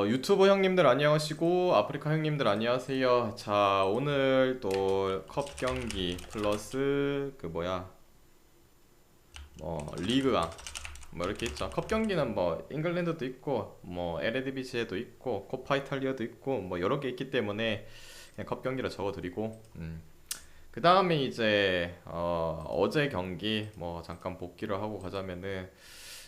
유튜브 형님들 안녕하시고 아프리카 형님들 안녕하세요. 자, 오늘 또 컵 경기 플러스 그 뭐야 리그왕 뭐 이렇게 있죠. 컵 경기는 뭐 잉글랜드도 있고 뭐 에레디비시에도 있고 코파 이탈리아도 있고 뭐 여러 개 있기 때문에 그냥 컵 경기를 적어드리고 그 다음에 이제 어제 경기 뭐 잠깐 복귀를 하고 가자면은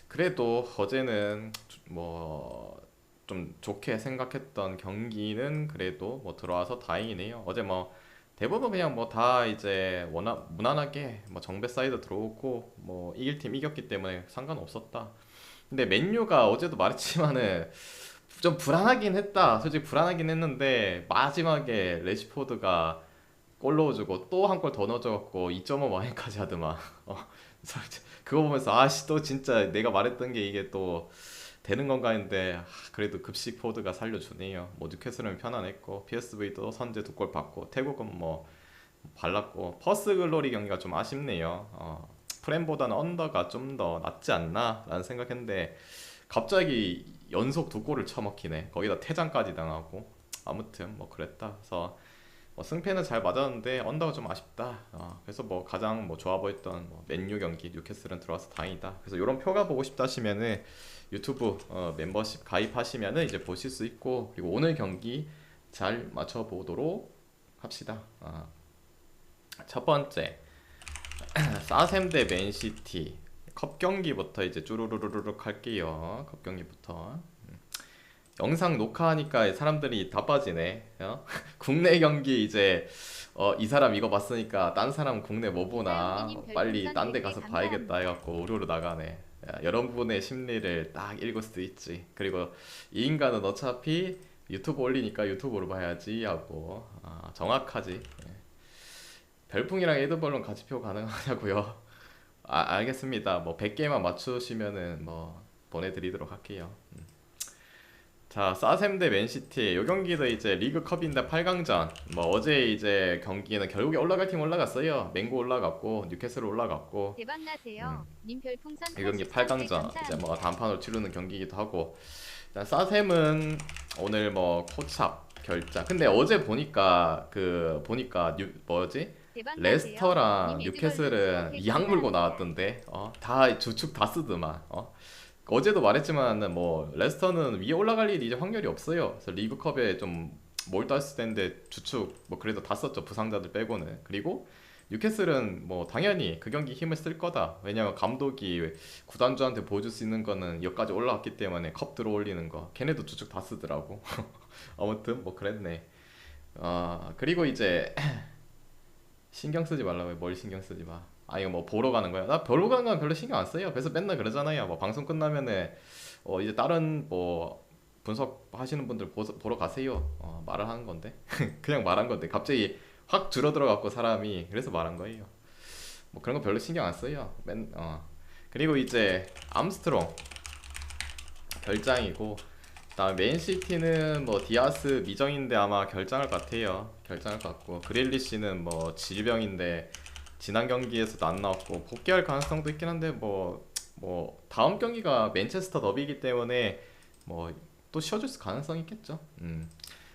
그래도 어제는 뭐 좀 좋게 생각했던 경기는 그래도 뭐 들어와서 다행이네요. 어제 뭐 대부분 그냥 뭐 다 이제 워낙 무난하게 뭐 정배 사이드 들어오고 뭐 이길 팀 이겼기 때문에 상관없었다. 근데 맨유가 어제도 말했지만은 좀 불안하긴 했다. 솔직히 불안하긴 했는데 마지막에 레시포드가 골 넣어주고 또 한 골 더 넣어줘갖고 2.5 마인까지 하더만. 어, 그거 보면서 아씨 또 진짜 내가 말했던 게 이게 또 되는 건가 했는데 그래도 급식 포드가 살려주네요. 뭐 뉴캐슬은 편안했고 PSV도 선제 2골 받고 태국은 뭐 발랐고 퍼스 글로리 경기가 좀 아쉽네요. 프렘보다는 언더가 좀 더 낫지 않나 라는 생각했는데 갑자기 연속 2골을 쳐먹히네. 거기다 퇴장까지 당하고 아무튼 뭐 그랬다. 그래서 뭐 승패는 잘 맞았는데 언더가 좀 아쉽다. 그래서 뭐 가장 뭐 좋아 보였던 뭐 맨유 경기 뉴캐슬은 들어와서 다행이다. 그래서 이런 표가 보고 싶다 하시면은 유튜브 멤버십 가입하시면은 이제 보실 수 있고 그리고 오늘 경기 잘 맞춰보도록 합시다. 첫 번째 사셈 대 맨시티 컵 경기부터 이제 쭈루루루룩 할게요. 컵 경기부터 영상 녹화하니까 사람들이 다 빠지네. 국내 경기 이제 이 사람 이거 봤으니까 딴 사람 국내 뭐 보나 사연이님 빨리 별풍선 딴 데 100개 가서 봐야겠다 감사합니다. 해갖고 우르르 나가네. 야, 여러분의 심리를 딱 읽을 수도 있지. 그리고 이 인간은 어차피 유튜브 올리니까 유튜브로 봐야지 하고 정확하지. 별풍이랑 에드벌룬 같이 표 가능하냐고요? 알겠습니다. 뭐 100개만 맞추시면은 뭐 보내드리도록 할게요. 자, 사셈 대 맨시티. 요 경기도 이제 리그컵인데 8강전. 뭐 어제 이제 경기는 결국에 올라갈 팀 올라갔어요. 맹구 올라갔고 뉴캐슬 올라갔고. 대박 나세요. 님 별풍선 이 경기 83개 8강전 이제 뭐 감사합니다. 단판으로 치르는 경기이기도 하고. 일단 사셈은 오늘 뭐 코찹 결장. 근데 어제 보니까 보니까 뭐지? 대박 나세요. 님 레스터랑 에드벌룬 뉴캐슬은 20개 이악 물고 감사합니다. 나왔던데. 다 주축 다 쓰더만. 어제도 말했지만 뭐 레스터는 위에 올라갈 일이 이제 확률이 없어요. 그래서 리그컵에 좀 몰두했을 텐데 주축 뭐 그래도 다 썼죠. 부상자들 빼고는. 그리고 뉴캐슬은 뭐 당연히 그 경기 힘을 쓸 거다. 왜냐면 감독이 구단주한테 보여줄 수 있는 거는 여기까지 올라왔기 때문에 컵 들어올리는 거. 걔네도 주축 다 쓰더라고. 아무튼 뭐 그랬네. 그리고 이제 신경 쓰지 말라고요. 뭘 신경 쓰지 마. 이거 뭐 보러 가는 거야? 나 보러 가는 건 별로 신경 안 써요. 그래서 맨날 그러잖아요. 뭐 방송 끝나면은 이제 다른 뭐 분석하시는 분들 보러 가세요. 말을 하는 건데 그냥 말한 건데 갑자기 확 줄어들어 갖고 사람이 그래서 말한 거예요. 뭐 그런 거 별로 신경 안 써요. 그리고 이제 암스트롱 결장이고 다음 맨시티는 뭐 디아스 미정인데 아마 결장할 것 같아요. 결장할 것 같고 그릴리시는 뭐 질병인데 지난 경기에서도 안 나왔고 복귀할 가능성도 있긴 한데 뭐 다음 경기가 맨체스터 더비이기 때문에 뭐 또 쉬어줄 가능성이 있겠죠.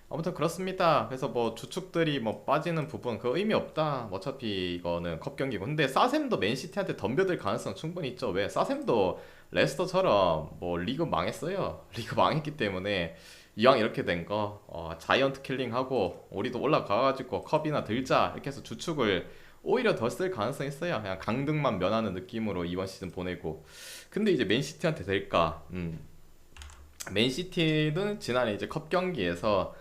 아무튼 그렇습니다. 그래서 뭐 주축들이 뭐 빠지는 부분 그 의미 없다. 어차피 이거는 컵 경기고. 근데 사셈도 맨시티한테 덤벼들 가능성 충분히 있죠. 왜? 사셈도 레스터처럼 뭐 리그 망했어요. 리그 망했기 때문에 이왕 이렇게 된 거 자이언트 킬링하고 우리도 올라가가지고 컵이나 들자 이렇게 해서 주축을 오히려 더 쓸 가능성이 있어요. 그냥 강등만 면하는 느낌으로 이번 시즌 보내고. 근데 이제 맨시티한테 될까? 맨시티는 지난해 이제 컵 경기에서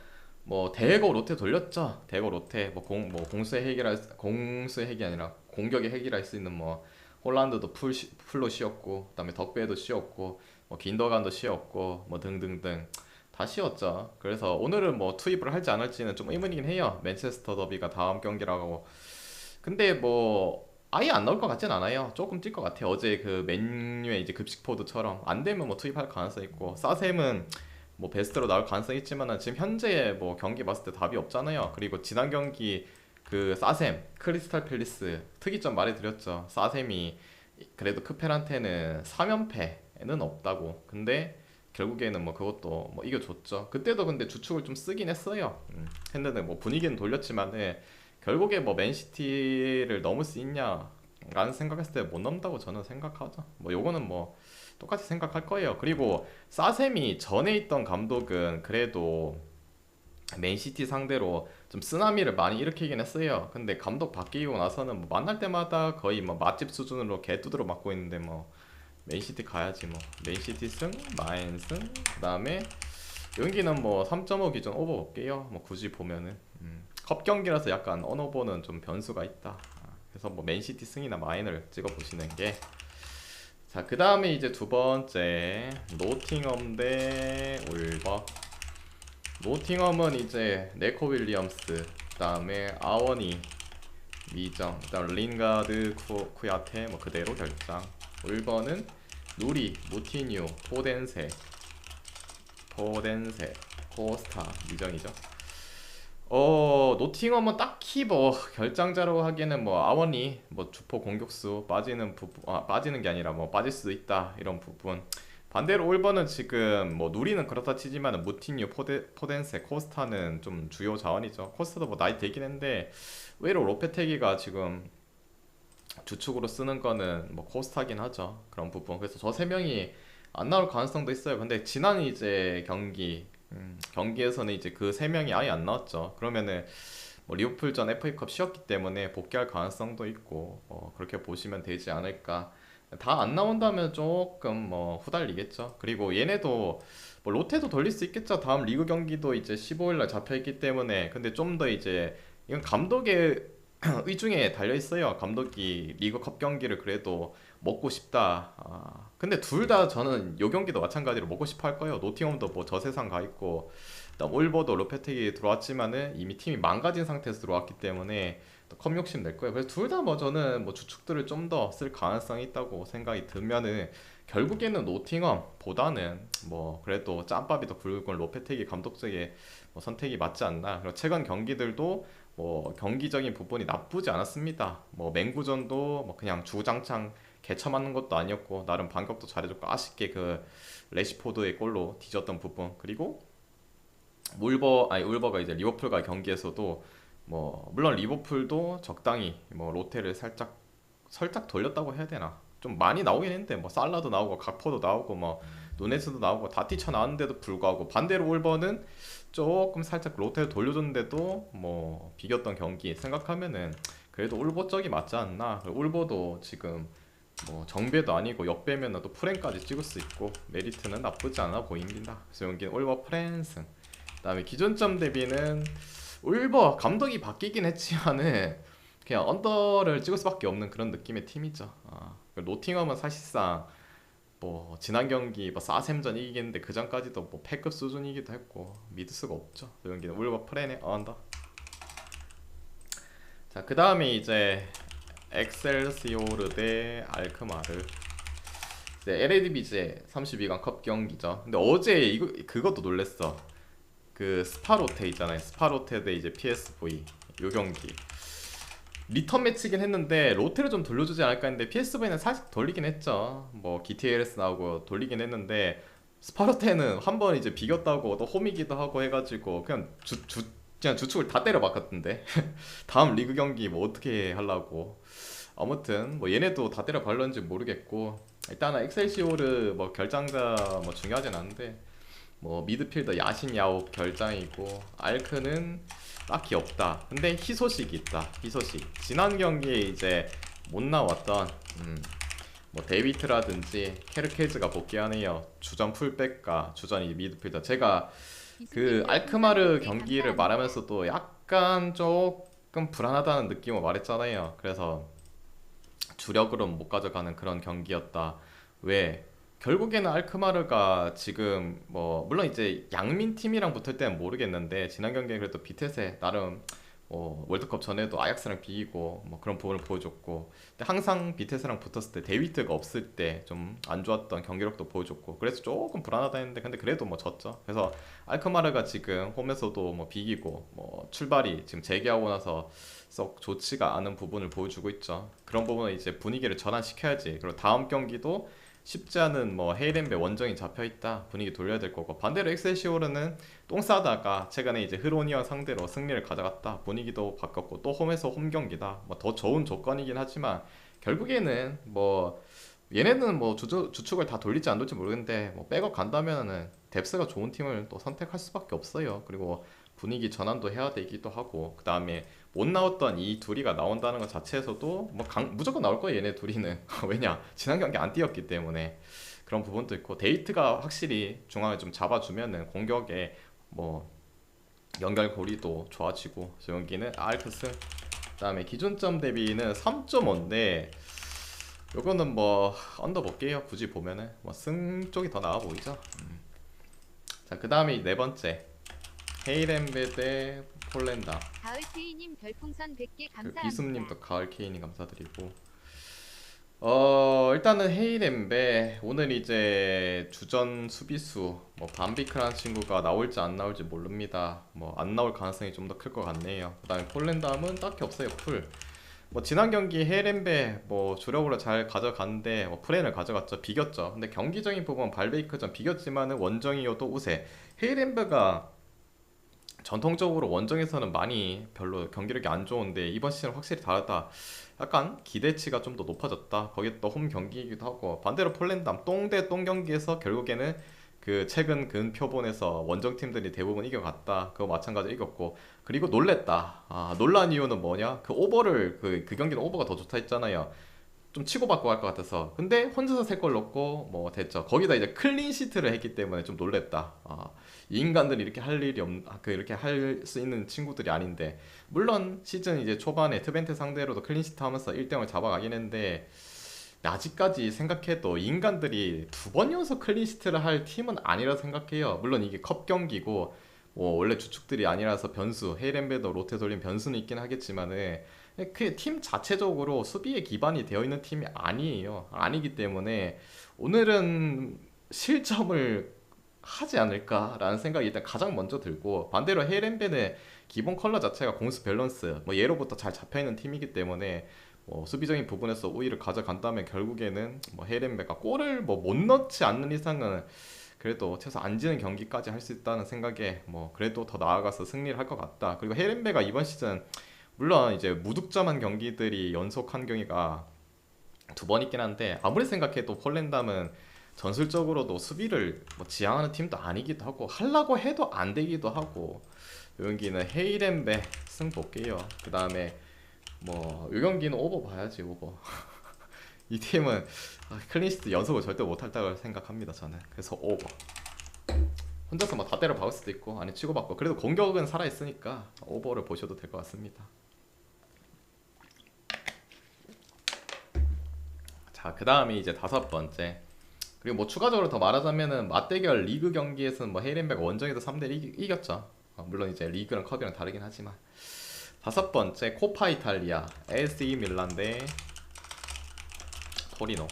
뭐 대거 로테 돌렸죠. 대거 로테 뭐 공수의 핵이라 공수의 핵이 아니라 공격의 핵이라 할 수 있는 뭐 홀란드도 풀로 씌웠고 그다음에 덕배도 씌웠고 뭐 긴더간도 씌웠고 뭐 등등등 다 씌웠죠. 그래서 오늘은 뭐 투입을 할지 안 할지는 좀 의문이긴 해요. 맨체스터 더비가 다음 경기라고. 근데 뭐 아예 안 나올 것 같진 않아요. 조금 뛸 것 같아요. 어제 그 맨유의 이제 급식 포드처럼 안 되면 뭐 투입할 가능성 있고 사셈은 뭐 베스트로 나올 가능성이 있지만은 지금 현재 뭐 경기 봤을 때 답이 없잖아요. 그리고 지난 경기 그 사셈 크리스탈 팰리스 특이점 말해드렸죠. 사셈이 그래도 크펠한테는 3연패는 없다고. 근데 결국에는 뭐 그것도 뭐 이겨줬죠. 그때도 근데 주축을 좀 쓰긴 했어요. 했는데 뭐 분위기는 돌렸지만은 결국에 뭐 맨시티를 넘을 수 있냐? 라는 생각했을 때 못 넘다고 저는 생각하죠. 뭐 요거는 뭐 똑같이 생각할 거예요. 그리고 사셈이 전에 있던 감독은 그래도 맨시티 상대로 좀 쓰나미를 많이 일으키긴 했어요. 근데 감독 바뀌고 나서는 뭐 만날 때마다 거의 뭐 맛집 수준으로 개두드러 맞고 있는데 뭐 맨시티 가야지 뭐. 맨시티 승, 마인 승, 그다음에 여기는 뭐 3.5 기준 오버 볼게요. 뭐 굳이 보면은 컵 경기라서 약간 언오버는 좀 변수가 있다. 그래서 뭐 맨시티 승이나 마인을 찍어 보시는 게. 자, 그다음에 이제 두 번째 노팅엄 대 울버. 노팅엄은 이제 네코 윌리엄스, 그다음에 아워니, 미정, 그다음 링가드, 쿠야테 뭐 그대로 결장. 울버는 누리, 무티뉴, 포덴세, 코스타, 미정이죠. 노팅엄은 딱히 뭐 결장자로 하기에는 뭐 아원이 뭐 주포 공격수 빠지는 부분, 빠지는 게 아니라 뭐 빠질 수도 있다 이런 부분. 반대로 올버는 지금 뭐 누리는 그렇다 치지만 무티뉴, 포덴세, 코스타는 좀 주요 자원이죠. 코스타도 뭐 나이 되긴 했는데 의외로 로페테기가 지금 주축으로 쓰는 거는 뭐 코스타긴 하죠. 그런 부분. 그래서 저 세 명이 안 나올 가능성도 있어요. 근데 지난 이제 경기에서는 이제 그 세 명이 아예 안 나왔죠. 그러면은 뭐 리오풀전 FA컵 쉬었기 때문에 복귀할 가능성도 있고 그렇게 보시면 되지 않을까. 다 안 나온다면 조금 뭐 후달리겠죠. 그리고 얘네도 뭐 로테도 돌릴 수 있겠죠. 다음 리그 경기도 이제 15일 날 잡혀 있기 때문에. 근데 좀 더 이제 이건 감독의 의중에 달려 있어요. 감독이 리그컵 경기를 그래도 먹고 싶다. 근데 둘 다 저는 요 경기도 마찬가지로 먹고 싶어 할 거예요. 노팅엄도 뭐 저세상 가 있고, 일단 올버도 로페teg이 들어왔지만은 이미 팀이 망가진 상태에서 들어왔기 때문에 또 컵 욕심 낼 거예요. 그래서 둘 다 뭐 저는 뭐 주축들을 좀 더 쓸 가능성이 있다고 생각이 들면은 결국에는 노팅엄보다는 뭐 그래도 짬밥이 더 굵은 로페teg이 감독적의 뭐 선택이 맞지 않나. 그리고 최근 경기들도 뭐 경기적인 부분이 나쁘지 않았습니다. 뭐 맹구전도 뭐 그냥 주구장창 개쳐 맞는 것도 아니었고 나름 반격도 잘해줬고 아쉽게 그 레시포드의 골로 뒤졌던 부분. 그리고 울버가 이제 리버풀과 경기에서도 뭐 물론 리버풀도 적당히 뭐 로테를 살짝 돌렸다고 해야 되나. 좀 많이 나오긴 했는데 뭐 살라도 나오고 각포도 나오고 뭐 누네스도 나오고 다 뛰쳐나왔는데도 불구하고 반대로 울버는 조금 살짝 로테를 돌려줬는데도 뭐 비겼던 경기 생각하면은 그래도 울버 쪽이 맞지 않나. 울버도 지금 뭐 정배도 아니고 역배면 또 프랜까지 찍을 수 있고 메리트는 나쁘지 않아 보입니다. 그래서 여기는 울버 프랜승. 그다음에 기존점 대비는 울버 감독이 바뀌긴 했지만은 그냥 언더를 찍을 수밖에 없는 그런 느낌의 팀이죠. 노팅엄은 사실상 뭐 지난 경기 뭐 4샘전 이기겠는데 그 전까지도 뭐 패급 수준이기도 했고 믿을 수가 없죠. 여기는 울버 프렌의 언더. 자, 그 다음에 이제 엑셀시오르 대 알크마르. 이제 LADBJ 32강 컵 경기죠. 근데 어제 그것도 놀랬어. 그 스파로테 있잖아요. 스파로테 대 이제 PSV 요 경기. 리턴 매치긴 했는데 로테를 좀 돌려주지 않을까 했는데 PSV는 살짝 돌리긴 했죠. 뭐 GTLS 나오고 돌리긴 했는데 스파르테는 한 번 이제 비겼다고 또 홈이기도 하고 해가지고 그냥 주축을 다 때려박았던데. 다음 리그 경기 뭐 어떻게 하려고. 아무튼 뭐 얘네도 다 때려박을런지 모르겠고 일단은 엑셀시오르 뭐 결장자 뭐 중요하진 않은데 뭐 미드필더 야신 야옵 결장이고 알크는 딱히 없다. 근데 희소식이 있다. 희소식. 지난 경기에 이제 못 나왔던 뭐 데이비트라든지 케르케즈가 복귀하네요. 주전 풀백과 주전 미드필더. 제가 그 알크마르 경기를 말하면서도 약간 조금 불안하다는 느낌을 말했잖아요. 그래서 주력으로는 못 가져가는 그런 경기였다. 왜? 결국에는 알크마르가 지금 뭐 물론 이제 양민 팀이랑 붙을 때는 모르겠는데 지난 경기에 그래도 비테세 나름 월드컵 전에도 아약스랑 비기고 뭐 그런 부분을 보여줬고 근데 항상 비테스랑 붙었을 때 데이비트가 없을 때 좀 안 좋았던 경기력도 보여줬고 그래서 조금 불안하다 했는데 근데 그래도 뭐 졌죠. 그래서 알크마르가 지금 홈에서도 뭐 비기고 뭐 출발이 지금 재개하고 나서 썩 좋지가 않은 부분을 보여주고 있죠. 그런 부분은 이제 분위기를 전환시켜야지. 그리고 다음 경기도 쉽지 않은 뭐 헤이덴베 원정이 잡혀 있다. 분위기 돌려야 될 거고. 반대로 엑셀시오르는 똥 싸다가 최근에 이제 흐로니아 상대로 승리를 가져갔다. 분위기도 바뀌었고 또 홈에서 홈 경기다. 뭐 더 좋은 조건이긴 하지만 결국에는 뭐 얘네는 뭐 주축을 다 돌릴지 안 돌릴지 모르겠는데 뭐 백업 간다면은 뎁스가 좋은 팀을 또 선택할 수밖에 없어요. 그리고 분위기 전환도 해야 되기도 하고 그 다음에 못 나왔던 이 둘이가 나온다는 것 자체에서도 뭐 무조건 나올 거예요 얘네 둘이는. 왜냐 지난 경기 안 뛰었기 때문에 그런 부분도 있고 데이트가 확실히 중앙에 좀 잡아주면은 공격에 뭐 연결고리도 좋아지고 저 경기는 알크스 그다음에 기준점 대비는 3.5인데 요거는 뭐 언더 볼게요. 굳이 보면은 뭐 승 쪽이 더 나아 보이죠. 자 그다음에 네 번째 헤이렌베 대 폴란다. 가을 K님 별풍선 100개 그 감사합니다. 이숨님도 가을 케인이 감사드리고 일단은 헤이렘베 오늘 이제 주전 수비수 뭐 반비크라는 친구가 나올지 안 나올지 모릅니다. 뭐 안 나올 가능성이 좀 더 클 것 같네요. 그다음에 폴란담은 딱히 없어요. 풀. 뭐 지난 경기 헤이렘베 뭐 주력으로 잘 가져갔는데 뭐 프렌을 가져갔죠. 비겼죠. 근데 경기적인 부분 발베이크전 비겼지만은 원정이어도 우세. 헤이렘베가 전통적으로 원정에서는 많이 별로 경기력이 안 좋은데 이번 시즌은 확실히 다르다. 약간 기대치가 좀 더 높아졌다. 거기 또 홈 경기이기도 하고 반대로 폴란담 똥대 똥 경기에서 결국에는 그 최근 근 표본에서 원정 팀들이 대부분 이겨갔다. 그거 마찬가지로 이겼고 그리고 놀랬다. 놀란 이유는 뭐냐? 그 오버를 그 경기는 오버가 더 좋다 했잖아요. 좀 치고받고 갈 것 같아서 근데 혼자서 3골 넣고 뭐 됐죠. 거기다 이제 클린 시트를 했기 때문에 좀 놀랬다. 이 인간들이 이렇게 할 일이 이렇게 할 수 있는 친구들이 아닌데 물론 시즌 이제 초반에 트벤트 상대로도 클린 시트 하면서 1등을 잡아가긴 했는데 아직까지 생각해도 이 인간들이 2번 연속 클린 시트를 할 팀은 아니라 생각해요. 물론 이게 컵 경기고 뭐 원래 주축들이 아니라서 변수 헤이렌베더 로테 돌린 변수는 있긴 하겠지만은 그 팀 자체적으로 수비에 기반이 되어 있는 팀이 아니에요. 아니기 때문에 오늘은 실점을 하지 않을까라는 생각이 일단 가장 먼저 들고 반대로 헤이렌베는 기본 컬러 자체가 공수 밸런스 뭐 예로부터 잘 잡혀있는 팀이기 때문에 뭐 수비적인 부분에서 우위를 가져간다면 결국에는 뭐 헤이렌베가 골을 뭐 못 넣지 않는 이상은 그래도 최소 안 지는 경기까지 할 수 있다는 생각에 뭐 그래도 더 나아가서 승리를 할 것 같다. 그리고 헤이렌베가 이번 시즌 물론 이제 무득점한 경기들이 연속한 경기가 2번 있긴 한데 아무리 생각해도 폴란담은 전술적으로도 수비를 뭐 지향하는 팀도 아니기도 하고 하려고 해도 안 되기도 하고 이 경기는 헤이렌베 승 볼게요. 그 다음에 뭐 이 경기는 오버 봐야지 오버. 이 팀은 클린시트 연속을 절대 못할 생각합니다 저는. 그래서 오버. 혼자서 뭐 다 때려 박을 수도 있고 아니 치고받고 그래도 공격은 살아있으니까 오버를 보셔도 될 것 같습니다. 자, 그 다음이 이제 5번째. 그리고 뭐 추가적으로 더 말하자면은 맞대결 리그 경기에서는 뭐 헤이렌베가 원정에서 3대1 이겼죠. 물론 이제 리그랑 컵이랑 다르긴 하지만 5번째 코파 이탈리아 AC 밀란 대 토리노.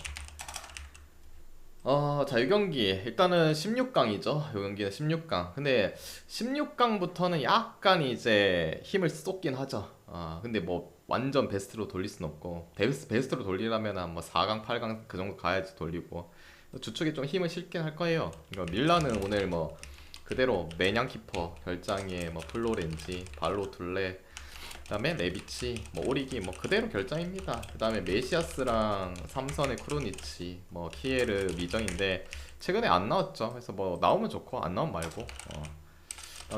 자, 이 경기 일단은 16강이죠. 이 경기는 16강. 근데 16강부터는 약간 이제 힘을 쏟긴 하죠. 근데 뭐 완전 베스트로 돌릴 순 없고 베스트로 돌리려면 뭐 4강, 8강 그 정도 가야지 돌리고 주축에 좀 힘을 실긴 할 거예요. 그러니까 밀란은 오늘 뭐 그대로 매냥 키퍼 결장에 뭐 플로렌지, 발로툴레 그다음에 레비치, 뭐 오리기 뭐 그대로 결장입니다. 그다음에 메시아스랑 삼선의 크로니치, 뭐 키에르 미정인데 최근에 안 나왔죠. 그래서 뭐 나오면 좋고 안 나오면 말고.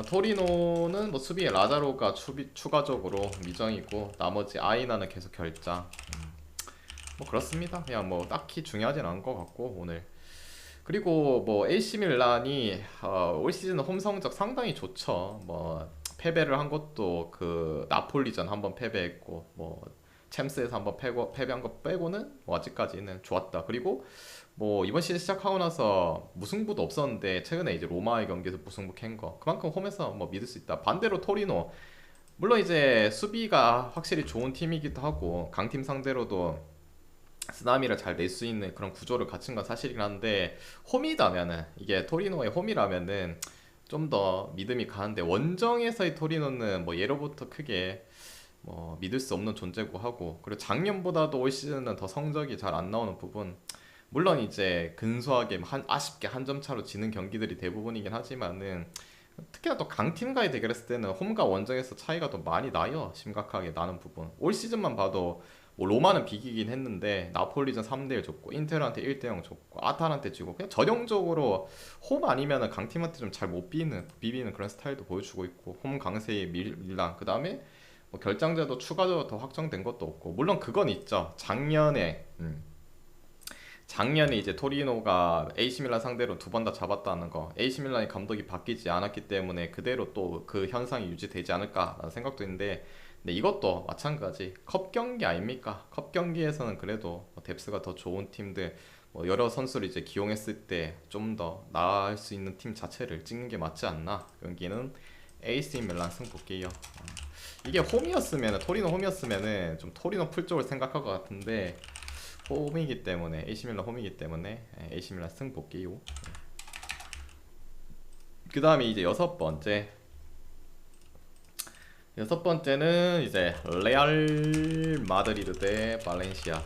토리노는 뭐 수비에 라자로가 추가적으로 미정이고 나머지 아이나는 계속 결장. 뭐 그렇습니다. 그냥 뭐 딱히 중요하진 않은 것 같고 오늘. 그리고 뭐 AC 밀란이 올 시즌 홈 성적 상당히 좋죠. 뭐 패배를 한 것도 그 나폴리전 한번 패배했고 뭐 챔스에서 한번 패배한 거 빼고는 뭐 아직까지는 좋았다. 그리고 뭐 이번 시즌 시작하고 나서 무승부도 없었는데 최근에 이제 로마의 경기에서 무승부 캔 거 그만큼 홈에서 뭐 믿을 수 있다. 반대로 토리노 물론 이제 수비가 확실히 좋은 팀이기도 하고 강팀 상대로도 쓰나미를 잘 낼 수 있는 그런 구조를 갖춘 건 사실이긴 한데 홈이라면은 이게 토리노의 홈이라면은 좀 더 믿음이 가는데 원정에서의 토리노는 뭐 예로부터 크게 뭐 믿을 수 없는 존재고 하고 그리고 작년보다도 올 시즌은 더 성적이 잘 안 나오는 부분 물론 이제 근소하게 아쉽게 한 점 차로 지는 경기들이 대부분이긴 하지만은 특히나 또 강팀과의 대결했을 때는 홈과 원정에서 차이가 더 많이 나요. 심각하게 나는 부분. 올 시즌만 봐도 뭐 로마는 비기긴 했는데 나폴리전 3대1 줬고 인테르한테 1대0 줬고 아탈한테 지고 그냥 전형적으로 홈 아니면은 강팀한테 좀 잘 못 비비는 그런 스타일도 보여주고 있고 홈 강세의 밀란 그다음에 뭐 결장자도 추가적으로 더 확정된 것도 없고 물론 그건 있죠. 작년에 이제 토리노가 AC 밀란 상대로 두 번 다 잡았다는 거. AC 밀란이 감독이 바뀌지 않았기 때문에 그대로 또 그 현상이 유지되지 않을까라는 생각도 있는데, 근데 이것도 마찬가지. 컵 경기 아닙니까? 컵 경기에서는 그래도 뭐 뎁스가 더 좋은 팀들, 뭐 여러 선수를 이제 기용했을 때 좀 더 나을 수 있는 팀 자체를 찍는 게 맞지 않나? 여기는 AC 밀란 승복이에요. 이게 홈이었으면 토리노 홈이었으면은 좀 토리노 풀 쪽을 생각할 것 같은데 홈이기 때문에 AC 밀란 홈이기 때문에 AC 밀란 승복이요. 그 다음에 이제 여섯 번째는 이제 레알 마드리드 대 발렌시아.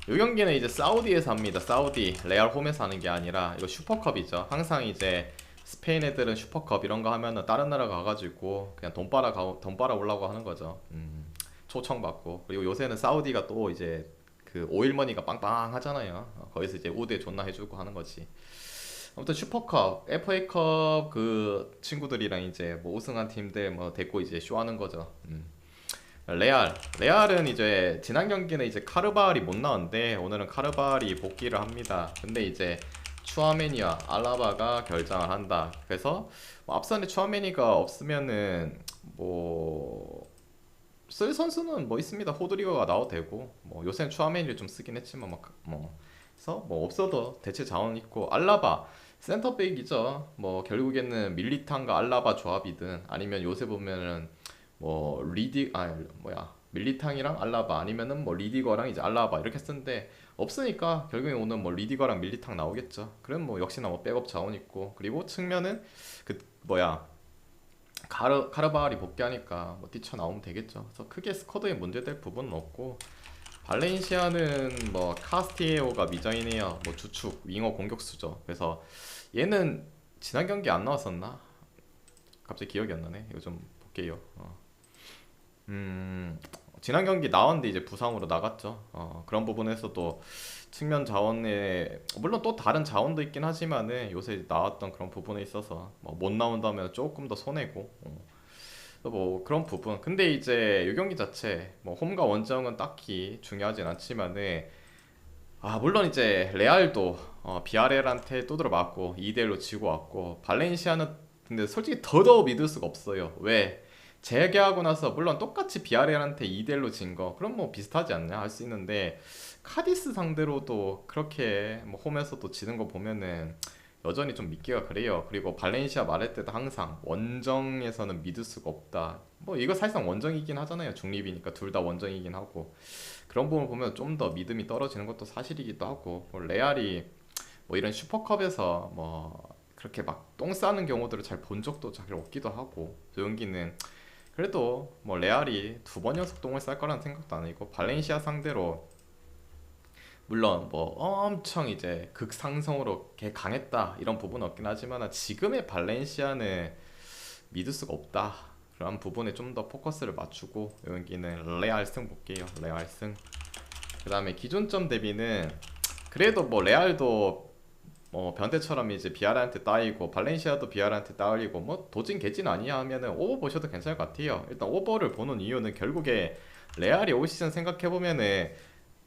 이 경기는 이제 사우디에서 합니다. 사우디 레알 홈에서 하는 게 아니라 이거 슈퍼컵이죠. 항상 이제 스페인 애들은 슈퍼컵 이런 거 하면은 다른 나라 가가지고 그냥 돈 빨아 오려고 하는 거죠. 초청받고. 그리고 요새는 사우디가 또 이제 그 오일머니가 빵빵하잖아요. 거기서 이제 우대 존나 해주고 하는 거지. 아무튼 슈퍼컵, FA컵 그 친구들이랑 이제 뭐 우승한 팀들 뭐 데리고 이제 쇼하는 거죠. 레알은 이제 지난 경기는 이제 카르발이 못 나왔는데 오늘은 카르발이 복귀를 합니다. 근데 이제 추아메니와 알라바가 결장을 한다. 그래서 뭐 앞선에 추아메니가 없으면은 뭐 쓸 선수는 뭐 있습니다. 호드리거가 나와도 되고 뭐 요새는 추아메니를 좀 쓰긴 했지만 뭐 그래서 뭐 없어도 대체 자원 있고 알라바 센터백이죠. 뭐 결국에는 밀리탄과 알라바 조합이든 아니면 요새 보면은 뭐 밀리탕이랑 알라바 아니면은 뭐 리디거랑 이제 알라바 이렇게 쓰는데 없으니까 결국에 오늘 뭐 리디거랑 밀리탕 나오겠죠. 그럼 뭐 역시나 뭐 백업 자원 있고 그리고 측면은 그 카르바알이 복귀하니까 뭐 뛰쳐나오면 되겠죠. 그래서 크게 스쿼드에 문제될 부분은 없고 발렌시아는 뭐 카스티에오가 미자이네요. 뭐 주축 윙어 공격수죠. 그래서 얘는 지난 경기 안 나왔었나? 갑자기 기억이 안 나네. 이거 좀 볼게요. 지난 경기 나왔는데 이제 부상으로 나갔죠. 그런 부분에서도 측면 자원에 물론 또 다른 자원도 있긴 하지만은 요새 나왔던 그런 부분에 있어서 뭐못 나온다면 조금 더 손해고 뭐 그런 부분. 근데 이제 이 경기 자체 뭐 홈과 원정은 딱히 중요하진 않지만은 물론 이제 레알도 비아레알한테 두드려 맞고 2대1로 지고 왔고 발렌시아는 근데 솔직히 더더욱 믿을 수가 없어요. 왜? 재계하고 나서 물론 똑같이 비아레알한테 2대1로 진 거 그럼 뭐 비슷하지 않냐 할 수 있는데 카디스 상대로도 그렇게 뭐 홈에서도 지는 거 보면은 여전히 좀 믿기가 그래요. 그리고 발렌시아 말할 때도 항상 원정에서는 믿을 수가 없다. 뭐 이거 사실상 원정이긴 하잖아요. 중립이니까 둘 다 원정이긴 하고 그런 부분을 보면 좀 더 믿음이 떨어지는 것도 사실이기도 하고 뭐 레알이 뭐 이런 슈퍼컵에서 뭐 그렇게 막 똥 싸는 경우들을 잘 본 적도 잘 없기도 하고 저 경기는 그래도 뭐 레알이 두 번 연속 똥을 쌀 거라는 생각도 아니고 발렌시아 상대로 물론 뭐 엄청 이제 극상승으로 개 강했다 이런 부분은 없긴 하지만 지금의 발렌시아는 믿을 수가 없다 그런 부분에 좀 더 포커스를 맞추고 여기는 레알 승 볼게요. 레알 승. 그 다음에 기존점 대비는 그래도 뭐 레알도 변태처럼 이제 비아라한테 따이고 발렌시아도 비아라한테 따이고 뭐 도진 개진 아니야 하면은 오버 보셔도 괜찮을 것 같아요. 일단 오버를 보는 이유는 결국에 레알이 올 시즌 생각해보면은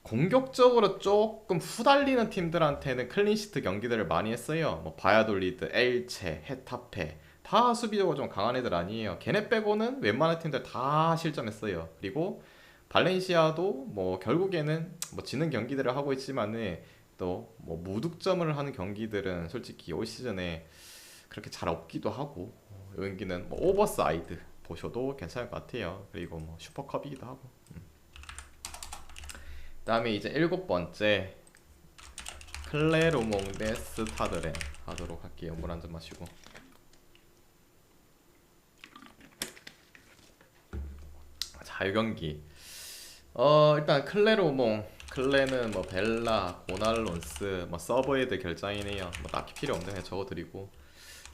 공격적으로 조금 후달리는 팀들한테는 클린시트 경기들을 많이 했어요. 뭐 바야돌리드, 엘체, 헤타페 다 수비적으로 좀 강한 애들 아니에요. 걔네 빼고는 웬만한 팀들 다 실점했어요. 그리고 발렌시아도 뭐 결국에는 뭐 지는 경기들을 하고 있지만은 또 뭐 무득점을 하는 경기들은 솔직히 올 시즌에 그렇게 잘 없기도 하고 여기는 뭐 오버사이드 보셔도 괜찮을 것 같아요. 그리고 뭐 슈퍼컵이기도 하고. 그다음에 이제 일곱 번째 클레르몽 대 스타드렌 하도록 할게요. 물 한 잔 마시고. 자, 이 경기 일단 클레는 뭐 벨라, 고날론스, 뭐 서버헤드 결장이네요. 뭐 딱히 필요 없네 그냥 적어드리고.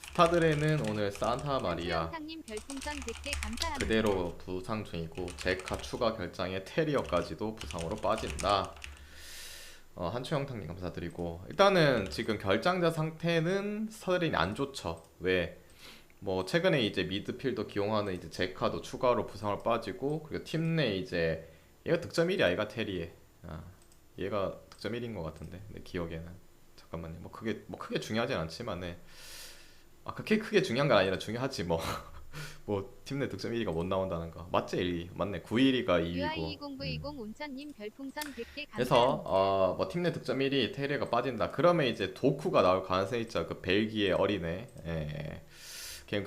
스타드레는 오늘 산타 마리아 한수영상님 별풍선 100개 감사합니다. 그대로 부상 중이고 제카 추가 결장에 테리어까지도 부상으로 빠진다. 한추영탕님 감사드리고 일단은 지금 결장자 상태는 스타드레인이 안 좋죠. 왜? 뭐 최근에 이제 미드필더 기용하는 이제 제카도 추가로 부상을 빠지고 그리고 팀 내 이제 얘가 득점 1이 아이가 테리에 얘가 득점 1인 것 같은데 내 기억에는 잠깐만요. 뭐 크게 중요하진 않지만은 그렇게 크게 중요한 건 아니라 중요하지 뭐. 뭐 팀 내 득점 1위가 못 나온다는 거 맞지? 1위 맞네. 9위가 2위고. UI2020 온천님 별풍선 100개 그래서 감사합니다. 뭐 팀 내 득점 1위 테리가 빠진다. 그러면 이제 도쿠가 나올 가능성이 있죠. 그 벨기에 어린애. 예.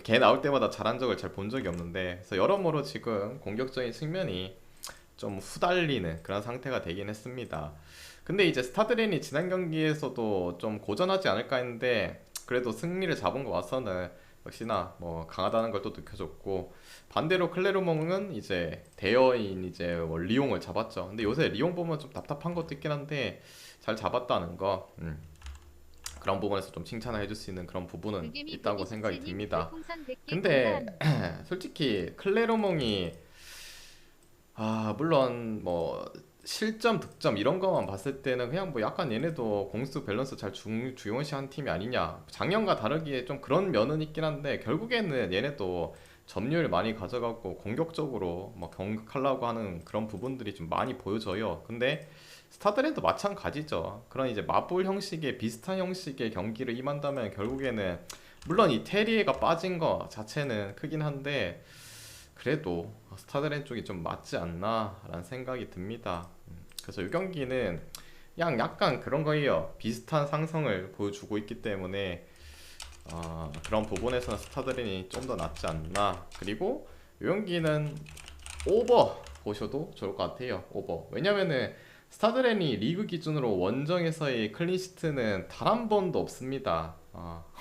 걔 나올 때마다 잘한 적을 잘 본 적이 없는데 그래서 여러모로 지금 공격적인 측면이 좀 후달리는 그런 상태가 되긴 했습니다. 근데 이제 스타드레인이 지난 경기에서도 좀 고전하지 않을까 했는데 그래도 승리를 잡은 거 와서는 역시나 뭐 강하다는 걸 또 느껴졌고 반대로 클레르몽은 이제 대여인 이제 뭐 리옹을 잡았죠. 근데 요새 리옹 보면 좀 답답한 것도 있긴 한데 잘 잡았다는 거 그런 부분에서 좀 칭찬을 해줄 수 있는 그런 부분은 불개미 있다고 생각이 127님 듭니다. 별풍선 100개 근데 감사합니다. 솔직히 클레르몽이 물론 뭐 실점, 득점 이런 거만 봤을 때는 그냥 뭐 약간 얘네도 공수 밸런스 잘 중요시한 팀이 아니냐. 작년과 다르게 좀 그런 면은 있긴 한데 결국에는 얘네도 점유율 많이 가져가고 공격적으로 뭐 공격하려고 하는 그런 부분들이 좀 많이 보여져요. 근데 스타드랜도 마찬가지죠. 그런 이제 마블 형식의 비슷한 형식의 경기를 임한다면 결국에는 물론 이 테리에가 빠진 거 자체는 크긴 한데 그래도 스타드랜 쪽이 좀 맞지 않나 라는 생각이 듭니다. 그래서 이 경기는 그냥 약간 그런 거예요. 비슷한 상성을 보여주고 있기 때문에 그런 부분에서는 스타드랜이 좀 더 낫지 않나. 그리고 이 경기는 오버 보셔도 좋을 것 같아요. 오버. 왜냐면은 스타드랜이 리그 기준으로 원정에서의 클린시트는 단 한 번도 없습니다.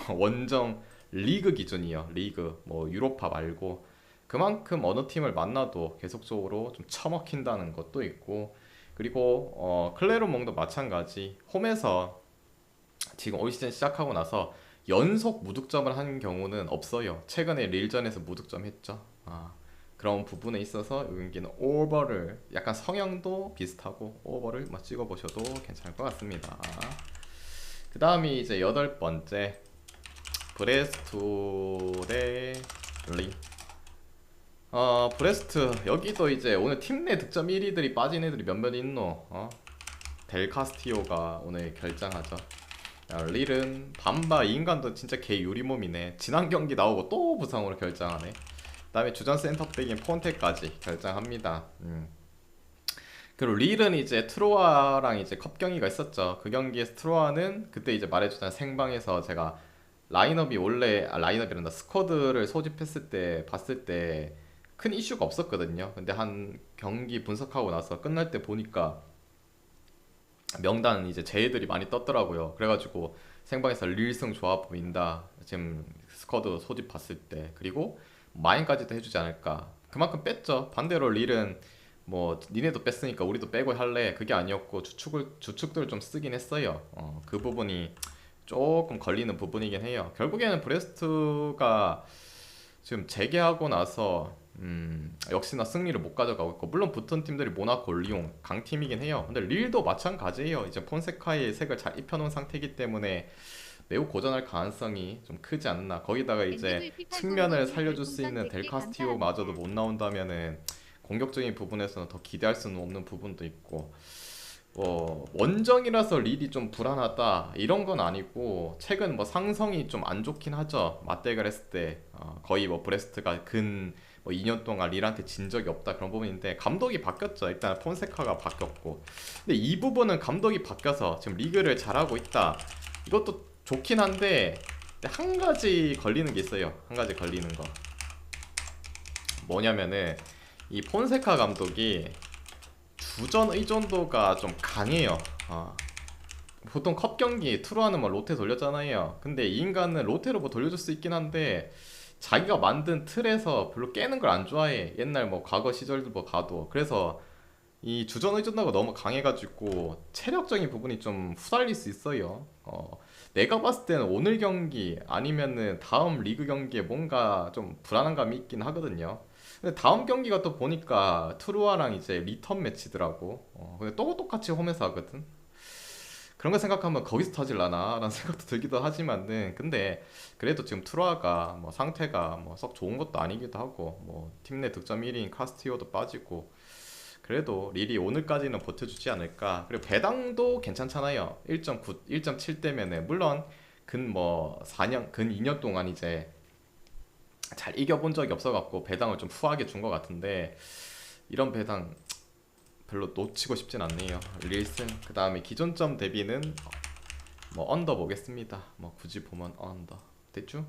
원정 리그 기준이요. 리그 뭐 유로파 말고 그만큼 어느 팀을 만나도 계속적으로 좀 처먹힌다는 것도 있고 그리고 클레르몽도 마찬가지 홈에서 지금 올 시즌 시작하고 나서 연속 무득점을 한 경우는 없어요. 최근에 릴전에서 무득점 했죠. 그런 부분에 있어서 이 경기는 오버를 약간 성향도 비슷하고 오버를 막 찍어보셔도 괜찮을 것 같습니다. 그 다음이 이제 여덟 번째 브레스투 대 리. 브레스트 여기도 이제 오늘 팀 내 득점 1위들이 빠진 애들이 몇몇 있노. 델 카스티오가 오늘 결장하죠. 릴은 밤바 이 인간도 진짜 개 유리몸이네. 지난 경기 나오고 또 부상으로 결장하네. 그 다음에 주전 센터백인 폰테까지 결장합니다. 그리고 릴은 이제 트로아랑 이제 컵 경기가 있었죠. 그 경기에서 트로아는 그때 이제 말해주던 생방에서 제가 라인업이 원래 라인업이란다 스쿼드를 소집했을 때 봤을 때 큰 이슈가 없었거든요. 근데 한 경기 분석하고 나서 끝날 때 보니까 명단 이제 제의들이 많이 떴더라고요. 그래가지고 생방에서 릴승 좋아 보인다. 지금 스쿼드 소집 봤을 때 그리고 마인까지도 해주지 않을까. 그만큼 뺐죠. 반대로 릴은 뭐 니네도 뺐으니까 우리도 빼고 할래. 그게 아니었고 주축들을 좀 쓰긴 했어요. 그 부분이 조금 걸리는 부분이긴 해요. 결국에는 브레스트가 지금 재개하고 나서 역시나 승리를 못 가져가고 있고 물론 붙은 팀들이 모나코, 리옹 강팀이긴 해요. 근데 릴도 마찬가지예요. 이제 폰세카의 색을 잘 입혀놓은 상태이기 때문에 매우 고전할 가능성이 좀 크지 않나. 거기다가 이제 측면을 살려줄 수 있는 델 카스티오마저도 못 나온다면은 공격적인 부분에서는 더 기대할 수는 없는 부분도 있고 원정이라서 릴이 좀 불안하다 이런 건 아니고 최근 뭐 상성이 좀 안 좋긴 하죠. 맞대결 했을 때 거의 뭐 브레스트가 근 뭐 2년 동안 릴한테 진 적이 없다 그런 부분인데 감독이 바뀌었죠. 일단 폰세카가 바뀌었고 근데 이 부분은 감독이 바뀌어서 지금 리그를 잘하고 있다 이것도 좋긴 한데 한 가지 걸리는 게 있어요. 한 가지 걸리는 거 뭐냐면은 이 폰세카 감독이 주전 의존도가 좀 강해요. 보통 컵 경기 투루하는 뭐 로테 돌렸잖아요. 근데 이 인간은 로테로 뭐 돌려줄 수 있긴 한데 자기가 만든 틀에서 별로 깨는 걸 안 좋아해. 옛날 뭐 과거 시절도 뭐 가도 그래서 이 주전 의존도가 너무 강해가지고 체력적인 부분이 좀 후달릴 수 있어요. 내가 봤을 때는 오늘 경기 아니면은 다음 리그 경기에 뭔가 좀 불안한 감이 있긴 하거든요. 근데 다음 경기가 또 보니까 트루아랑 이제 리턴 매치더라고. 근데 또 똑같이 홈에서 하거든. 그런 거 생각하면 거기서 터질라나 라는 생각도 들기도 하지만은 근데 그래도 지금 트루아가 뭐 상태가 뭐 썩 좋은 것도 아니기도 하고 뭐 팀 내 득점 1위인 카스티오도 빠지고 그래도 릴이 오늘까지는 버텨주지 않을까. 그리고 배당도 괜찮잖아요. 1.9, 1.7대면은 물론 근 뭐 4년, 근 2년 동안 이제 잘 이겨본 적이 없어갖고 배당을 좀 후하게 준 것 같은데 이런 배당 별로 놓치고 싶진 않네요. 릴슨 그 다음에 기존점 대비는 뭐 언더 보겠습니다. 뭐 굳이 보면 언더 대충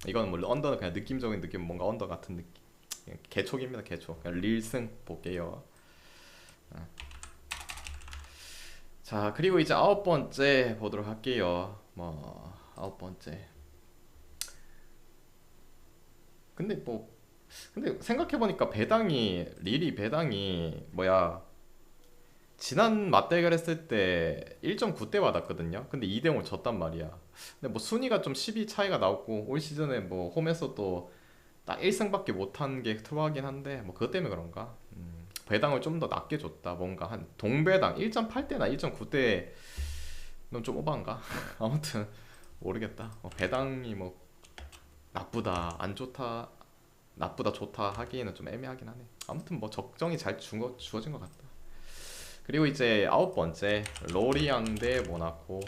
이거는 물론 언더는 그냥 느낌적인 느낌 뭔가 언더 같은 느낌. 그냥 개촉입니다. 개촉. 그냥 릴승 볼게요. 자 그리고 이제 아홉 번째 보도록 할게요. 뭐 아홉 번째. 근데 뭐 근데 생각해보니까 배당이 릴이 배당이 뭐야 지난 맞대결 했을 때 1.9대 받았거든요. 근데 2대0을 졌단 말이야. 근데 뭐 순위가 좀 12 차이가 나고 올 시즌에 뭐 홈에서도 딱 1승밖에 못한 게 특하긴 한데 뭐 그것 때문에 그런가? 배당을 좀 더 낮게 줬다. 뭔가 한 동배당 1.8대나 1.9대는 좀 오반가? 아무튼 모르겠다. 배당이 뭐 나쁘다 안 좋다 나쁘다 좋다 하기에는 좀 애매하긴 하네. 아무튼 뭐 적정히 잘 주어진 것 같다. 그리고 이제 아홉 번째 로리앙 대 모나코.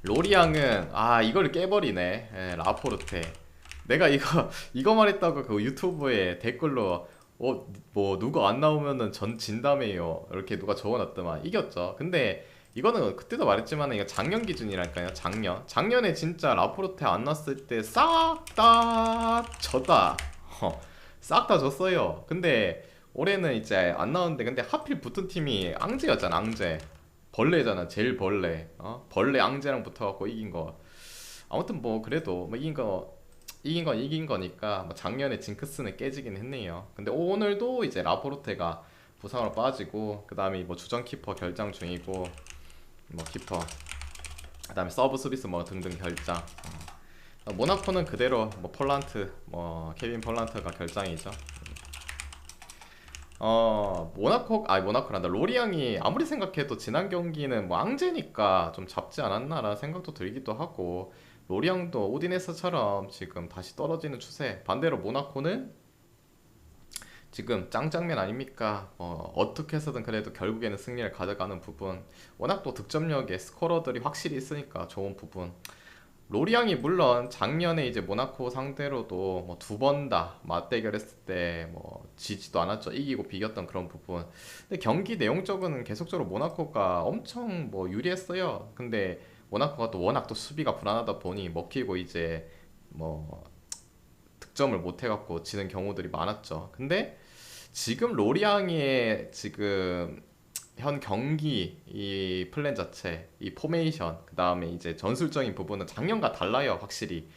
로리앙은 이걸 깨버리네. 라포르테. 내가 이거 말했다고 그 유튜브에 댓글로 뭐 누구 안 나오면은 전 진다며요 이렇게 누가 적어놨더만 이겼죠. 근데 이거는 그때도 말했지만 이거 작년 기준이랄까요. 작년에 진짜 라포르테 안 났을 때 싹 다 졌다. 싹 다 졌어요. 근데 올해는 이제 안 나오는데 근데 하필 붙은 팀이 앙제였잖아. 앙제 벌레잖아. 제일 벌레. 벌레 앙제랑 붙어갖고 이긴 거. 아무튼 뭐 그래도 뭐 이긴 거니까 뭐 작년에 징크스는 깨지긴 했네요. 근데 오늘도 이제 라포르테가 부상으로 빠지고 그 다음에 뭐 주전 키퍼 결장 중이고 뭐 키퍼 그 다음에 서브 수비수 뭐 등등 결장. 모나코는 그대로 뭐 폴란트 뭐 케빈 폴란트가 결장이죠. 모나코란다. 로리앙이 아무리 생각해도 지난 경기는 뭐 앙제니까 좀 잡지 않았나라는 생각도 들기도 하고 로리앙도 오디네스처럼 지금 다시 떨어지는 추세. 반대로 모나코는 지금 짱짱맨 아닙니까? 어떻게 해서든 그래도 결국에는 승리를 가져가는 부분. 워낙 또 득점력에 스코러들이 확실히 있으니까 좋은 부분. 로리앙이 물론 작년에 이제 모나코 상대로도 뭐 두 번 다 맞대결했을 때 뭐 지지도 않았죠. 이기고 비겼던 그런 부분. 근데 경기 내용적으로는 계속적으로 모나코가 엄청 뭐 유리했어요. 근데 모나코가 또 워낙 또 수비가 불안하다 보니 먹히고 이제 뭐 득점을 못 해갖고 지는 경우들이 많았죠. 근데 지금 로리앙의 지금 현 경기 이 플랜 자체, 이 포메이션, 그 다음에 이제 전술적인 부분은 작년과 달라요, 확실히.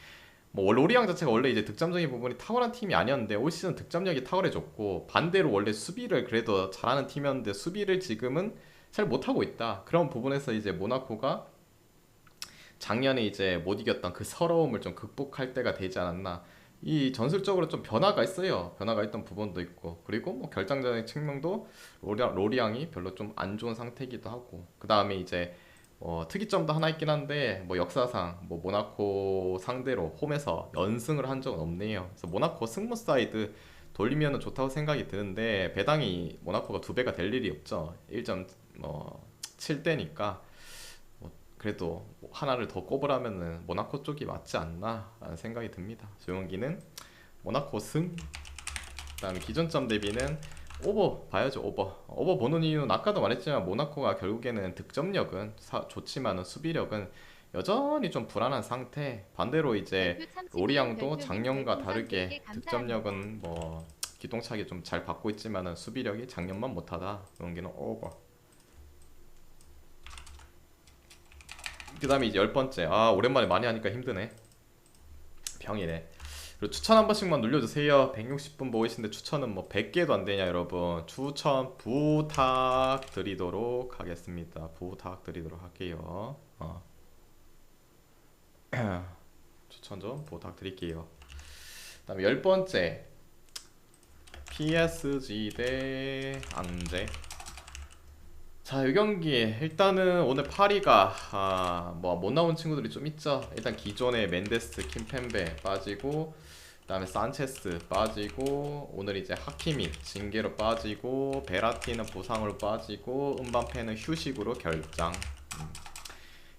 뭐 로리앙 자체가 원래 이제 득점적인 부분이 탁월한 팀이 아니었는데 올 시즌 득점력이 탁월해졌고 반대로 원래 수비를 그래도 잘하는 팀이었는데 수비를 지금은 잘 못하고 있다. 그런 부분에서 이제 모나코가 작년에 이제 못 이겼던 그 서러움을 좀 극복할 때가 되지 않았나. 이 전술적으로 좀 변화가 있어요. 변화가 있던 부분도 있고 그리고 뭐 결정적인 측면도 로리앙이 별로 좀 안 좋은 상태이기도 하고 그 다음에 이제 특이점도 하나 있긴 한데 뭐 역사상 뭐 모나코 상대로 홈에서 연승을 한 적은 없네요. 그래서 모나코 승무 사이드 돌리면은 좋다고 생각이 드는데 배당이 모나코가 두 배가 될 일이 없죠. 1.7대니까 그래도 하나를 더 꼽으라면은 모나코 쪽이 맞지 않나 라는 생각이 듭니다. 조용기는 모나코 승. 그다음에 기존점 대비는 오버 봐야죠. 오버 보는 이유는 아까도 말했지만 모나코가 결국에는 득점력은 좋지만은 수비력은 여전히 좀 불안한 상태. 반대로 이제 별표 참치님 로리앙도 별표님 작년과 별풍선 100개 다르게 감사합니다. 득점력은 뭐 기똥차게 좀 잘 받고 있지만은 수비력이 작년만 못하다. 조용기는 오버. 그 다음에 이제 열 번째. 오랜만에 많이 하니까 힘드네. 병이네. 그리고 추천 한 번씩만 눌러주세요. 160분 보고 계신데 추천은 뭐 100개도 안 되냐 여러분. 추천 부탁드리도록 하겠습니다. 부탁드리도록 할게요. 추천 좀 부탁드릴게요. 그다음에 열 번째 PSG 대 앙제. 자, 이 경기 일단은 오늘 파리가 뭐 못 나온 친구들이 좀 있죠. 일단 기존의 멘데스, 킴펜베 빠지고, 그다음에 산체스 빠지고, 오늘 이제 하키미 징계로 빠지고, 베라티는 부상으로 빠지고, 음바페는 휴식으로 결장.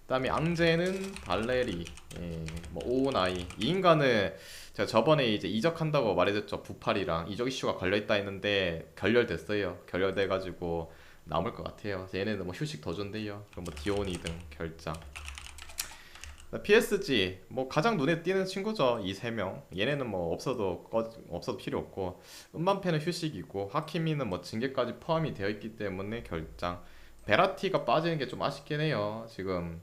그다음에 앙제는 발레리, 뭐 오나이 이 인간은 제가 저번에 이제 이적한다고 말해줬죠. 부팔이랑 이적 이슈가 걸려있다 했는데 결렬됐어요. 결렬돼가지고 남을 것 같아요. 얘네는 뭐 휴식 더 준대요. 그럼 뭐 디오니 등 결장. PSG 뭐 가장 눈에 띄는 친구죠. 이 세 명. 얘네는 뭐 없어도 필요 없고, 음반페는 휴식이고, 하키미는 뭐 징계까지 포함이 되어 있기 때문에 결장. 베라티가 빠지는 게 좀 아쉽긴 해요. 지금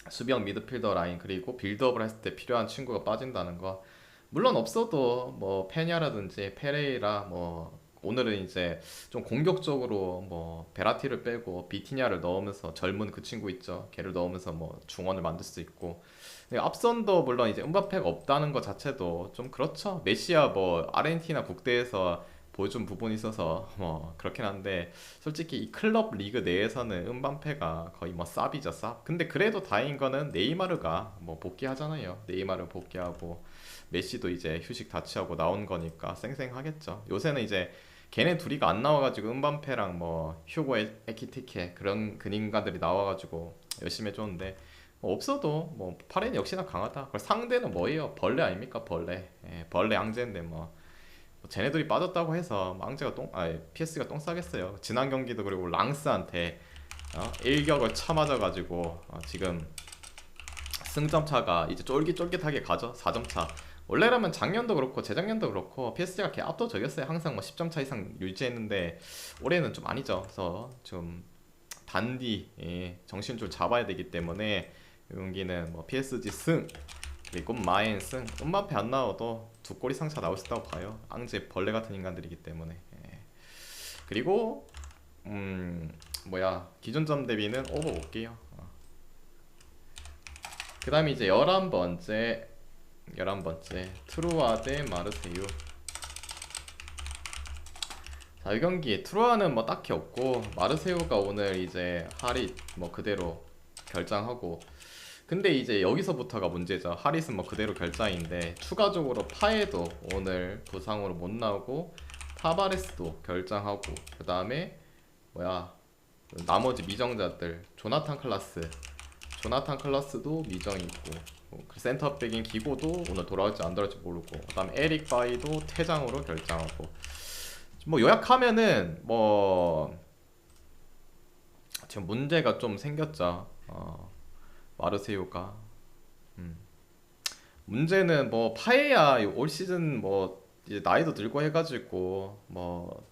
수비형 미드필더 라인 그리고 빌드업을 했을 때 필요한 친구가 빠진다는 거. 물론 없어도 뭐 페냐라든지 페레이라 뭐 오늘은 이제 좀 공격적으로 뭐 베라티를 빼고 비티냐를 넣으면서 젊은 그 친구 있죠. 걔를 넣으면서 뭐 중원을 만들 수 있고. 근데 앞선도 물론 이제 음바페가 없다는 것 자체도 좀 그렇죠. 메시야 뭐 아르헨티나 국대에서 보여준 부분이 있어서 뭐 그렇긴 한데, 솔직히 이 클럽 리그 내에서는 음바페가 거의 뭐 쌉이죠, 쌉. 근데 그래도 다행인 거는 네이마르가 뭐 복귀하잖아요. 네이마르 복귀하고 메시도 이제 휴식 다 취하고 나온 거니까 쌩쌩하겠죠. 요새는 이제 걔네 둘이가 안 나와가지고 음바페랑 뭐 휴고 에키티케 그런 근인가들이 나와가지고 열심히 해줬는데, 뭐 없어도 뭐 파렌 역시나 강하다. 그걸 상대는 뭐예요? 벌레 아닙니까? 벌레. 벌레 앙제인데 뭐 쟤네들이 빠졌다고 해서 앙제가 PS가 똥 싸겠어요. 지난 경기도 그리고 랑스한테 일격을 쳐맞아가지고 지금 승점 차가 이제 쫄깃쫄깃하게 가죠. 4점 차. 원래라면 작년도 그렇고 재작년도 그렇고 PSG가 개 압도적이었어요. 항상 뭐 10점 차 이상 유지했는데 올해는 좀 아니죠. 그래서 좀 단디 정신줄 잡아야 되기 때문에 이 경기는 뭐 PSG 승, 그리고 마인 승. 음바페 안 나와도 두 골 이상 차 나올 수 있다고 봐요. 앙제 벌레 같은 인간들이기 때문에. 그리고 기존점 대비는 오버 볼게요. 그 다음에 이제 11번째 트루아 대 마르세유. 자, 이 경기 트루아는 뭐 딱히 없고, 마르세유가 오늘 이제 하릿 뭐 그대로 결장하고. 근데 이제 여기서부터가 문제죠. 하릿은 뭐 그대로 결장인데 추가적으로 파에도 오늘 부상으로 못 나오고, 타바레스도 결장하고, 그 다음에 나머지 미정자들 조나탄 클라스도 미정이고, 그 센터백인 기고도 오늘 돌아올지 안 돌아올지 모르고, 그 다음에 에릭 바이도 퇴장으로 결장하고. 뭐 요약하면은 뭐 지금 문제가 좀 생겼죠. 마르세유가 문제는 뭐 파에야 올 시즌 뭐 이제 나이도 들고 해가지고 뭐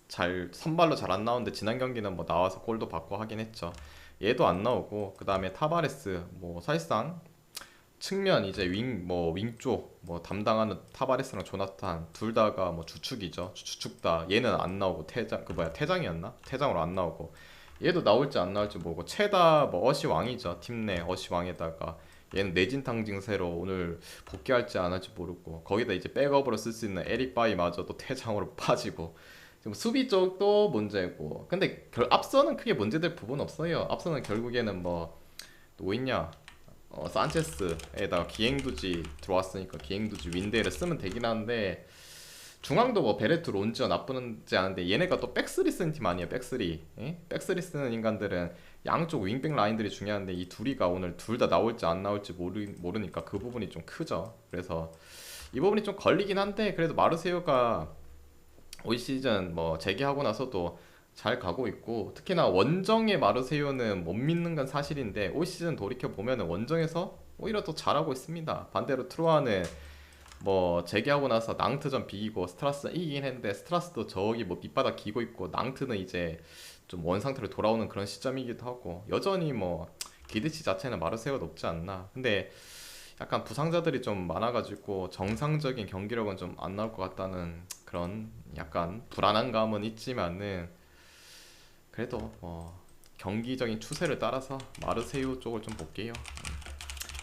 잘 선발로 잘 안 나오는데, 지난 경기는 뭐 나와서 골도 받고 하긴 했죠. 얘도 안 나오고, 그 다음에 타바레스 뭐 사실상 측면 이제 윙 쪽 뭐 담당하는 타바레스랑 조나탄 둘 다가 뭐 주축이죠. 주축다. 얘는 안 나오고 퇴장이었나? 퇴장으로 안 나오고, 얘도 나올지 안 나올지 모르고, 체다 뭐 어시 왕이죠. 팀 내 어시 왕에다가 얘는 내진탕징세로 오늘 복귀할지 안 할지 모르고, 거기다 이제 백업으로 쓸 수 있는 에릭 바이마저도 퇴장으로 빠지고. 지금 수비 쪽도 문제고. 근데 앞서는 크게 문제될 부분 없어요. 앞서는 결국에는 뭐 또 있냐, 산체스에다가 기행두지 들어왔으니까 기행두지 윈데이를 쓰면 되긴 하는데, 중앙도 뭐 베레트 론지어 나쁘지 않은데 얘네가 또 백스리 쓰는 팀 아니에요. 백스리. 백스리 쓰는 인간들은 양쪽 윙백 라인들이 중요한데, 이 둘이가 오늘 둘 다 나올지 안 나올지 모르니까 그 부분이 좀 크죠. 그래서 이 부분이 좀 걸리긴 한데, 그래도 마르세유가 올 시즌 뭐 재개하고 나서도 잘 가고 있고, 특히나 원정의 마르세유는 못 믿는 건 사실인데 올 시즌 돌이켜 보면은 원정에서 오히려 더 잘하고 있습니다. 반대로 트루아는 뭐 재개하고 나서 낭트전 비기고 스트라스 이기긴 했는데, 스트라스도 저기 뭐 밑바닥 기고 있고, 낭트는 이제 좀 원상태로 돌아오는 그런 시점이기도 하고, 여전히 뭐 기대치 자체는 마르세유가 높지 않나. 근데 약간 부상자들이 좀 많아가지고 정상적인 경기력은 좀 안 나올 것 같다는 그런 약간 불안한 감은 있지만은 그래도 뭐 경기적인 추세를 따라서 마르세유 쪽을 좀 볼게요.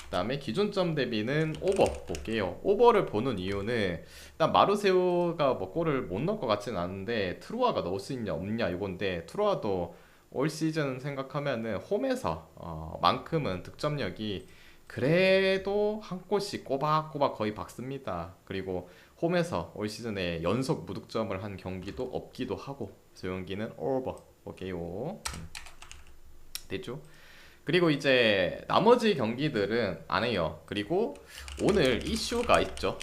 그다음에 기준점 대비는 오버 볼게요. 오버를 보는 이유는 일단 마르세유가 뭐 골을 못 넣을 것 같진 않은데 트루아가 넣을 수 있냐 없냐 이건데 트루아도 올 시즌 생각하면은 홈에서 만큼은 득점력이 그래도 한 골씩 꼬박꼬박 거의 박습니다. 그리고 홈에서 올 시즌에 연속 무득점을 한 경기도 없기도 하고 그래서 여기는 오버 볼게요. 됐죠? 그리고 이제 나머지 경기들은 안 해요. 그리고 오늘 이슈가 있죠.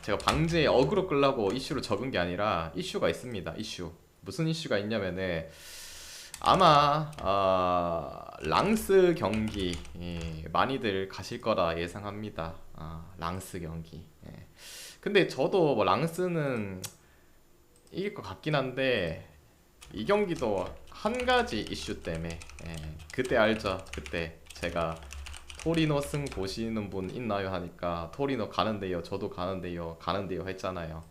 제가 방지에 어그로 끌라고 이슈를 적은 게 아니라 이슈가 있습니다. 이슈. 무슨 이슈가 있냐면은 아마 랑스 경기 많이들 가실 거라 예상합니다. 랑스 경기. 예. 근데 저도 뭐 랑스는 이길 것 같긴 한데 이 경기도 한 가지 이슈 때문에 그때 알죠? 그때 제가 토리노 승 보시는 분 있나요? 하니까 토리노 가는데요 저도 가는데요 했잖아요.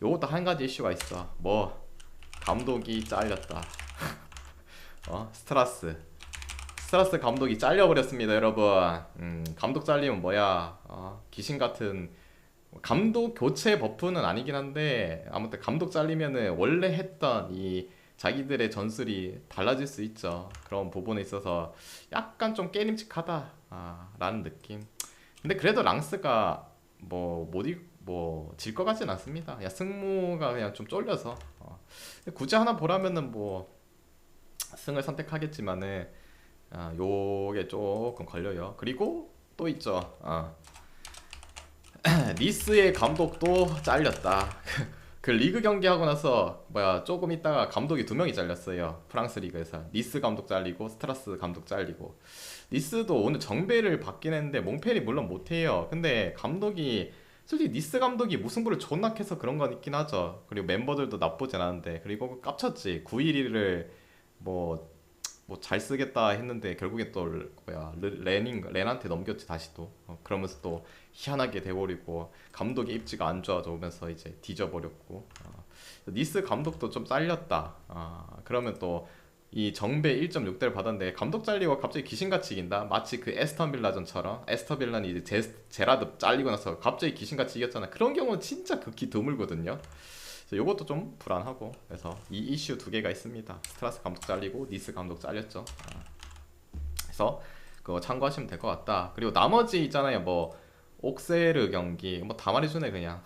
요것도 한 가지 이슈가 있어. 뭐 감독이 잘렸다. 스트라스 감독이 잘려버렸습니다 여러분. 감독 잘리면 뭐야 귀신 같은 감독 교체 버프는 아니긴 한데 아무튼 감독 잘리면은 원래 했던 이 자기들의 전술이 달라질 수 있죠. 그런 부분에 있어서 약간 좀 깨림칙하다 라는 느낌. 근데 그래도 랑스가 뭐질 것 같진 않습니다. 그냥 승무가 그냥 좀 쫄려서 근데 굳이 하나 보라면은 뭐 승을 선택하겠지만은 요게 조금 걸려요. 그리고 또 있죠. 니스의 감독도 잘렸다. 그 리그 경기 하고 나서 조금 있다가 감독이 두 명이 잘렸어요. 프랑스 리그에서 니스 감독 잘리고 스트라스 감독 잘리고. 니스도 오늘 정배를 받긴 했는데 몽펠이 물론 못해요. 근데 감독이 솔직히 니스 감독이 무승부를 존나 해서 그런 건 있긴 하죠. 그리고 멤버들도 나쁘진 않은데 그리고 깝쳤지. 9-1-1을 뭐 잘 쓰겠다 했는데 결국에 또 렌한테 넘겼지 다시 또. 그러면서 또 희한하게 돼버리고 감독의 입지가 안 좋아져 오면서 이제 뒤져버렸고. 니스 감독도 좀 잘렸다. 그러면 또 이 정배 1.6대를 받았는데 감독 잘리고 갑자기 귀신같이 이긴다. 마치 그 에스턴 빌라전처럼 에스턴 빌라는 이제 제라드 잘리고 나서 갑자기 귀신같이 이겼잖아. 그런 경우는 진짜 극히 드물거든요. 그래서 이것도 좀 불안하고. 그래서 이 이슈 두 개가 있습니다. 스트라스 감독 잘리고 니스 감독 잘렸죠. 그래서 그거 참고하시면 될 것 같다. 그리고 나머지 있잖아요. 뭐 옥세르 경기 뭐 다 말해주네 그냥.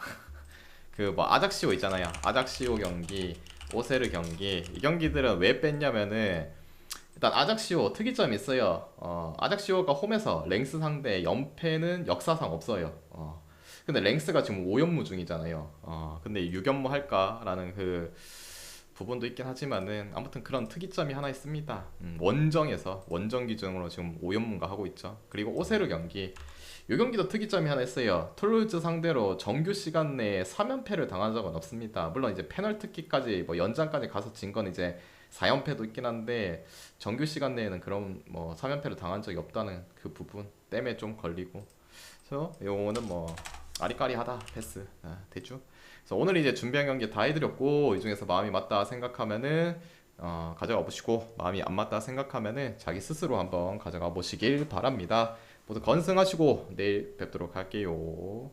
그 뭐 아작시오 있잖아요. 아작시오 경기, 오세르 경기. 이 경기들은 왜 뺐냐면은 일단 아작시오 특이점이 있어요. 아작시오가 홈에서 랭스 상대 연패는 역사상 없어요. 근데 랭스가 지금 5연무 중이잖아요. 근데 6연무 할까라는 그 부분도 있긴 하지만은 아무튼 그런 특이점이 하나 있습니다. 원정에서 원정 기준으로 지금 5연문가 하고 있죠. 그리고 오세르 경기 이 경기도 특이점이 하나 있어요. 툴루즈 상대로 정규 시간 내에 3연패를 당한 적은 없습니다. 물론 이제 페널티킥까지 뭐 연장까지 가서 진 건 이제 4연패도 있긴 한데 정규 시간 내에는 그런 뭐 3연패를 당한 적이 없다는 그 부분 때문에 좀 걸리고. 그래서 요거는 뭐 아리까리하다 패스. 대충. 그래서 오늘 이제 준비한 경기 다 해드렸고 이 중에서 마음이 맞다 생각하면은 가져가 보시고 마음이 안 맞다 생각하면은 자기 스스로 한번 가져가 보시길 바랍니다. 모두 건승하시고 내일 뵙도록 할게요.